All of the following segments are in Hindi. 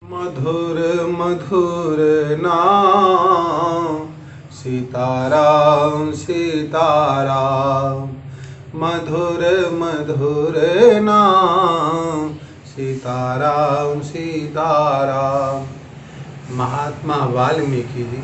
मधुर मधुर नाम सीताराम सीताराम, मधुर मधुर नाम सीताराम सीताराम। महात्मा वाल्मीकि जी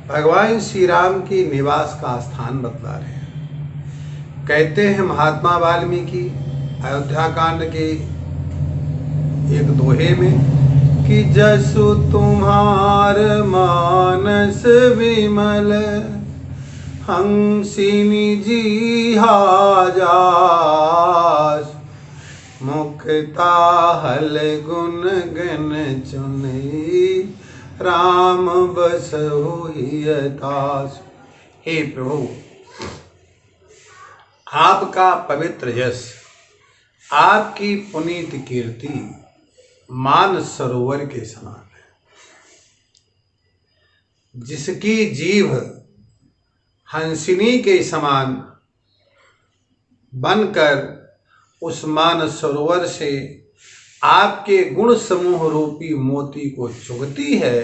भगवान श्री राम की निवास का स्थान बतला रहे हैं। कहते हैं महात्मा वाल्मीकि अयोध्या कांड के एक दोहे में कि जसु तुम्हार मानस विमल, हंसिनी जी हाजास, मुखता हल गुण गण चुनई, राम बसहु हियतास। हे प्रभु, आपका पवित्र यश, आपकी पुनीत कीर्ति मान सरोवर के समान है। जिसकी जीभ हंसिनी के समान बनकर उस मान सरोवर से आपके गुण समूह रूपी मोती को चुगती है,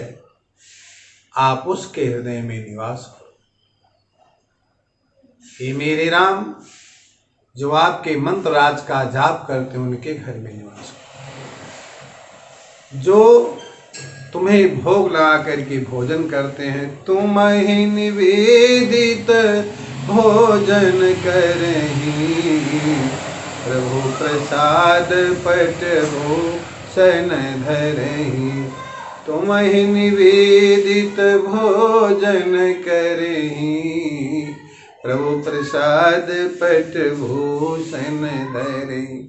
आप उसके हृदय में निवास करो। हे मेरे राम, जो आपके मंत्र राज का जाप करते हैं उनके घर में निवास करो। जो तुम्हें भोग लगा करके भोजन करते हैं, तुम ही निवेदित भोजन करही, प्रभु प्रसाद पट भूषण धरही। तुम ही निवेदित भोजन करही, प्रभु प्रसाद पट भूषण धरही।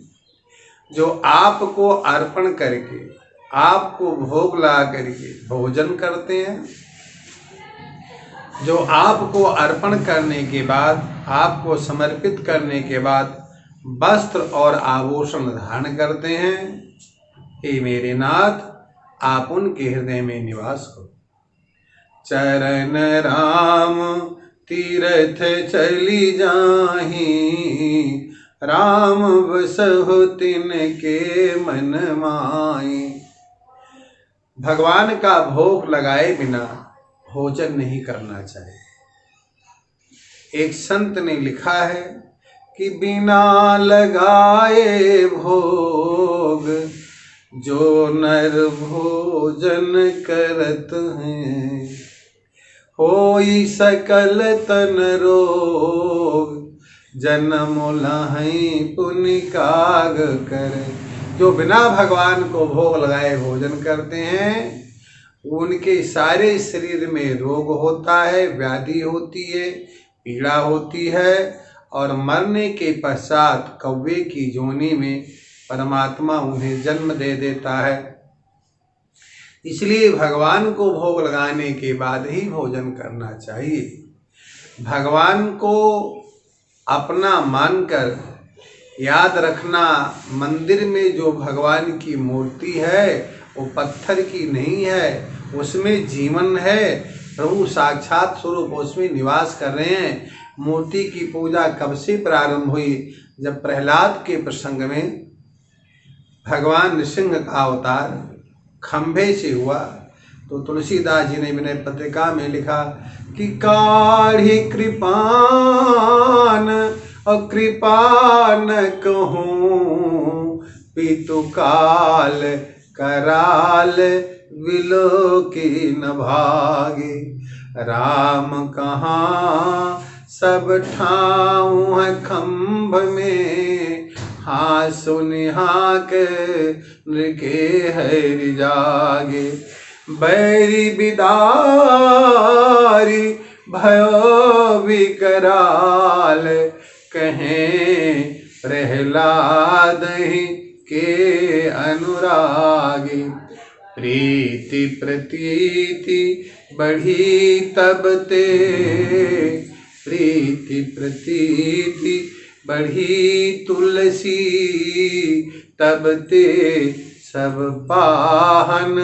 जो आपको अर्पण करके, आपको भोग ला करके भोजन करते हैं, जो आपको अर्पण करने के बाद, आपको समर्पित करने के बाद वस्त्र और आभूषण धारण करते हैं, हे मेरे नाथ, आप उनके हृदय में निवास करो। चरण राम तीर्थ चली जाही, राम बसहु तिनके मन माही। भगवान का भोग लगाए बिना भोजन नहीं करना चाहिए। एक संत ने लिखा है कि बिना लगाए भोग जो नर भोजन करत हैं, होई सकल तन रोग, जन्म लहई पुनि काग करे। जो बिना भगवान को भोग लगाए भोजन करते हैं, उनके सारे शरीर में रोग होता है, व्याधि होती है, पीड़ा होती है, और मरने के पश्चात कौवे की जोनी में परमात्मा उन्हें जन्म दे देता है। इसलिए भगवान को भोग लगाने के बाद ही भोजन करना चाहिए। भगवान को अपना मानकर याद रखना। मंदिर में जो भगवान की मूर्ति है वो पत्थर की नहीं है, उसमें जीवन है। प्रभु साक्षात स्वरूप उसमें निवास कर रहे हैं। मूर्ति की पूजा कब से प्रारंभ हुई? जब प्रहलाद के प्रसंग में भगवान नृसिंह का अवतार खंभे से हुआ, तो तुलसीदास जी ने विनय पत्रिका में लिखा कि काढ़ी कृपान और कृपा न कहूँ, पितु काल कराल विलो की न भागे। राम कहाँ सब ठाऊँ है खंभ में, हाँ सुनिहाक नृके हरि जागे। बैरी बिदारी भयो विकराल, कहें प्रहलाद ही के अनुरागी। प्रीति प्रतीति बढ़ी तब ते, प्रीति प्रतीति बढ़ी तुलसी, तब ते सब पाहन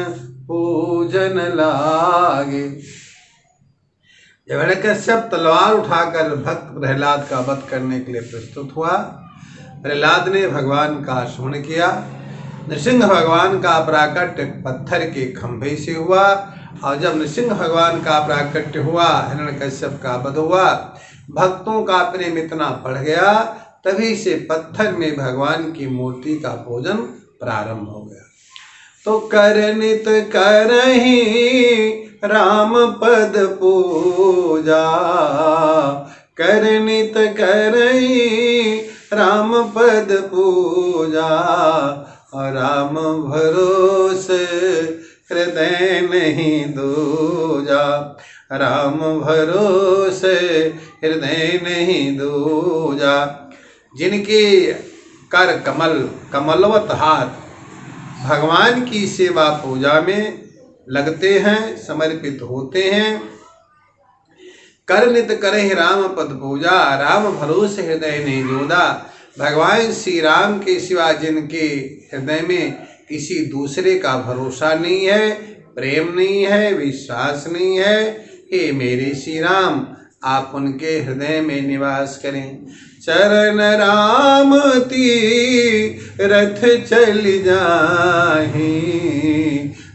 पूजन लागे। जब हिरण्यकश्यप तलवार उठाकर भक्त प्रहलाद का वध करने के लिए प्रस्तुत हुआ, प्रहलाद ने भगवान का स्मरण किया नृसिंह भगवान का प्राकट्य पत्थर के खंभे से हुआ, और जब नृसिंह भगवान का प्राकट्य हुआ, हिरण्यकश्यप का वध हुआ, भक्तों का प्रेम इतना बढ़ गया, तभी से पत्थर में भगवान की मूर्ति का पूजन प्रारंभ हो गया। तो कर नित करहि राम पद पूजा, कर नित करहि राम पद पूजा, और राम भरोसे हृदय नहीं दूजा, राम भरोसे हृदय नहीं दूजा। जिनके कर कमल कमलवत हाथ भगवान की सेवा पूजा में लगते हैं, समर्पित होते हैं, कर नित करहि राम पद पूजा, राम भरोसे हृदय नहीं जोदा। भगवान श्री राम के सिवा जिनके हृदय में किसी दूसरे का भरोसा नहीं है, प्रेम नहीं है, विश्वास नहीं है, हे मेरे श्री राम आप उनके हृदय में निवास करें। चरण राम तीरथ चल जाहि,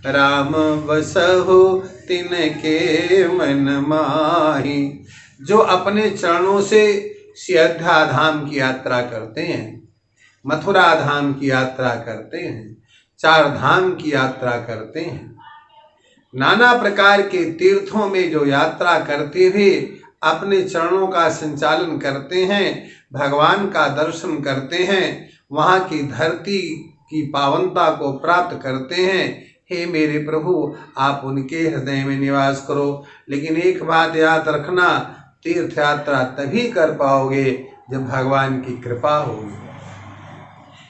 राम बसहु तिनके मन माहि। जो अपने चरणों से अयोध्या धाम की यात्रा करते हैं, मथुरा धाम की यात्रा करते हैं, चार धाम की यात्रा करते हैं, नाना प्रकार के तीर्थों में जो यात्रा करते हुए अपने चरणों का संचालन करते हैं, भगवान का दर्शन करते हैं, वहाँ की धरती की पावनता को प्राप्त करते हैं, हे मेरे प्रभु आप उनके हृदय में निवास करो। लेकिन एक बात याद रखना, तीर्थ यात्रा तभी कर पाओगे जब भगवान की कृपा होगी।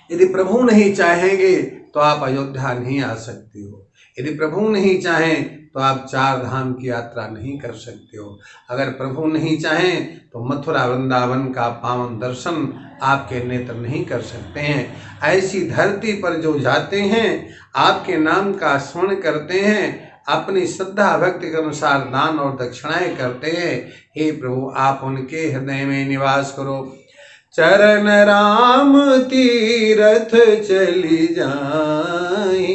यदि प्रभु नहीं चाहेंगे तो आप अयोध्या नहीं आ सकते हो, यदि प्रभु नहीं चाहें तो आप चार धाम की यात्रा नहीं कर सकते हो, अगर प्रभु नहीं चाहें तो मथुरा वृंदावन का पावन दर्शन आपके नेत्र नहीं कर सकते हैं। ऐसी धरती पर जो जाते हैं, आपके नाम का स्मरण करते हैं, अपनी श्रद्धा भक्ति के अनुसार दान और दक्षिणाएं करते हैं, हे प्रभु आप उनके हृदय में निवास करो। चरण राम तीरथ चली जाहि,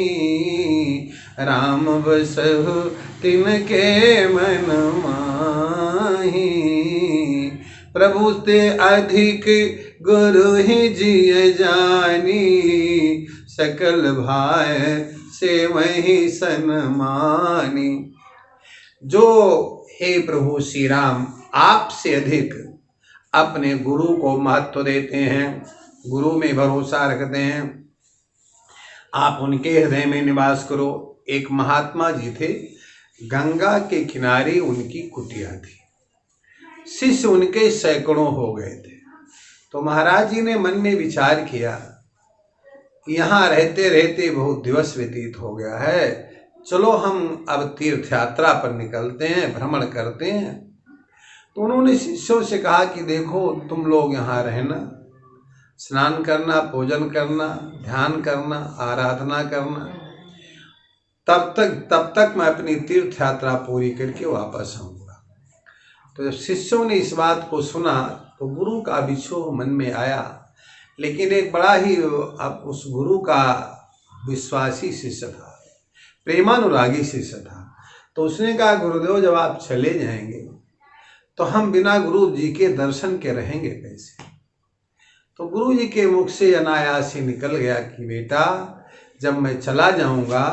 राम बसहु तिनके मन माहि। प्रभु ते अधिक गुरु ही जिय जानी, सकल भाय से वही सन्मानी। जो हे प्रभु श्री राम आपसे अधिक अपने गुरु को महत्व देते हैं, गुरु में भरोसा रखते हैं, आप उनके हृदय में निवास करो। एक महात्मा जी थे, गंगा के किनारे उनकी कुटिया थी, शिष्य उनके सैकड़ों हो गए थे। तो महाराज जी ने मन में विचार किया, यहाँ रहते रहते बहुत दिवस व्यतीत हो गया है, चलो हम अब तीर्थ यात्रा पर निकलते हैं, भ्रमण करते हैं। तो उन्होंने शिष्यों से कहा कि देखो तुम लोग यहाँ रहना, स्नान करना, भोजन करना, ध्यान करना, आराधना करना, तब तक मैं अपनी तीर्थ यात्रा पूरी करके वापस आऊँगा। तो जब शिष्यों ने इस बात को सुना तो गुरु का विक्षोभ मन में आया, लेकिन एक बड़ा ही अब उस गुरु का विश्वासी शिष्य था, प्रेमानुरागी शिष्य था। तो उसने कहा गुरुदेव जब आप चले जाएंगे तो हम बिना गुरु जी के दर्शन के रहेंगे कैसे। तो गुरु जी के मुख से अनायास ही निकल गया कि बेटा जब मैं चला जाऊंगा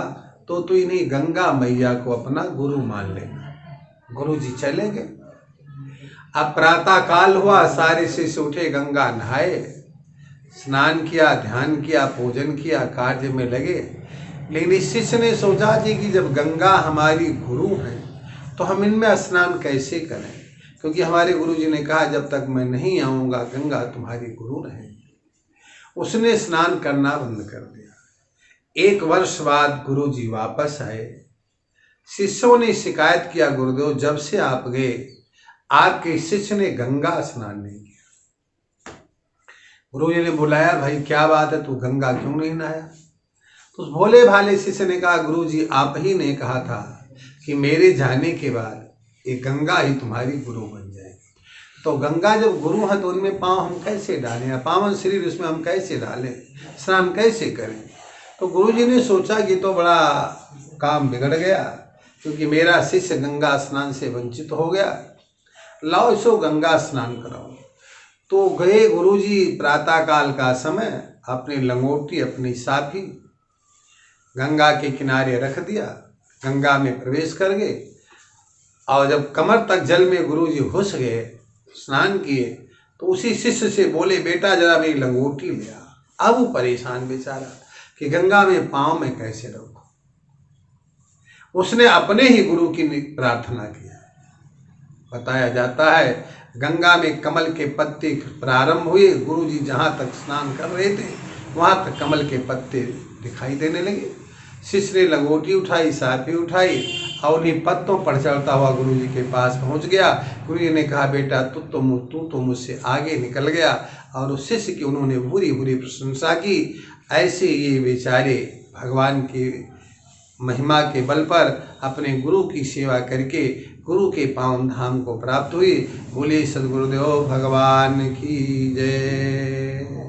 तो तू इन्हीं गंगा मैया को अपना गुरु मान लेना। गुरु जी चले गए। अब प्रातः काल हुआ, सारे शिष्य उठे, गंगा नहाए, स्नान किया, ध्यान किया, पूजन किया, कार्य में लगे। लेकिन इस शिष्य ने सोचा जी कि जब गंगा हमारी गुरु है तो हम इनमें स्नान कैसे करें, क्योंकि हमारे गुरु जी ने कहा जब तक मैं नहीं आऊँगा गंगा तुम्हारी गुरु रहेगी। उसने स्नान करना बंद कर दिया। 1 वर्ष बाद गुरु जी वापस आए। शिष्यों ने शिकायत किया गुरुदेव जब से आप गए आपके शिष्य ने गंगा स्नान नहीं किया। गुरु जी ने बुलाया, भाई क्या बात है, तू गंगा क्यों नहीं नहाया। तो उस भोले भाले शिष्य ने कहा गुरु जी आप ही ने कहा था कि मेरे जाने के बाद ये गंगा ही तुम्हारी गुरु बन जाएगी। तो गंगा जब गुरु है तो उनमें पाँव हम कैसे डालें, पावन शरीर उसमें हम कैसे डालें, स्नान कैसे करें। तो गुरुजी ने सोचा कि तो बड़ा काम बिगड़ गया, क्योंकि मेरा शिष्य गंगा स्नान से वंचित हो गया, लाओ इसको गंगा स्नान कराओ। तो गए गुरुजी, प्रातः काल का समय, अपनी लंगोटी अपनी साफी गंगा के किनारे रख दिया, गंगा में प्रवेश कर गए। और जब कमर तक जल में गुरुजी घुस गए, स्नान किए, तो उसी शिष्य से बोले, बेटा जरा मेरी लंगोटी ले आ। अब वो परेशान बेचारा कि गंगा में पाँव में कैसे रखूं। उसने अपने ही गुरु की प्रार्थना किया। बताया जाता है गंगा में कमल के पत्ते प्रारंभ हुए, गुरुजी जहाँ तक स्नान कर रहे थे वहाँ तक कमल के पत्ते दिखाई देने लगे। शिष्य ने लंगोटी उठाई, साफी उठाई और उन्हीं पत्तों पर चढ़ता हुआ गुरुजी के पास पहुँच गया। गुरुजी ने कहा, बेटा तू तो मुझसे आगे निकल गया। और उस शिष्य की उन्होंने भूरी भूरी प्रशंसा की। ऐसे ये बेचारे भगवान की महिमा के बल पर अपने गुरु की सेवा करके गुरु के पावन धाम को प्राप्त हुई। बोले सद्गुरुदेव भगवान की जय।